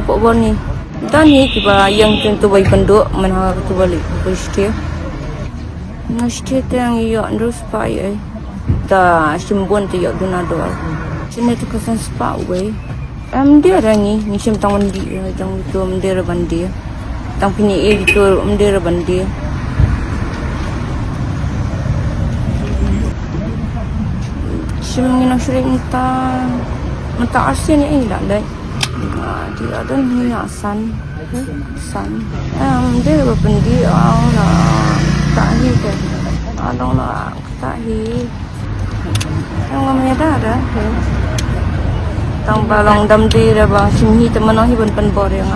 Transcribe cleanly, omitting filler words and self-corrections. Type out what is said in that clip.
Napoh Birni. Tani kiba yang tentu bayi penduk mana tu balik Kristia. Kristia tu yang yok terus pai. Ta simbon tu yok donador. Sini tu kesan sepak we. Dia rangi ni sim tang mandi tang tu mendera bandi. Tang pini itu mendera bandi. Sim ngina sering mata asin ni lah dai. Dia ada ni asan. Dia berpendi tahi ke. Lah tahi. Yang namanya ada. Tang balong dam di dah bang simhi teman orang hiban penbor yang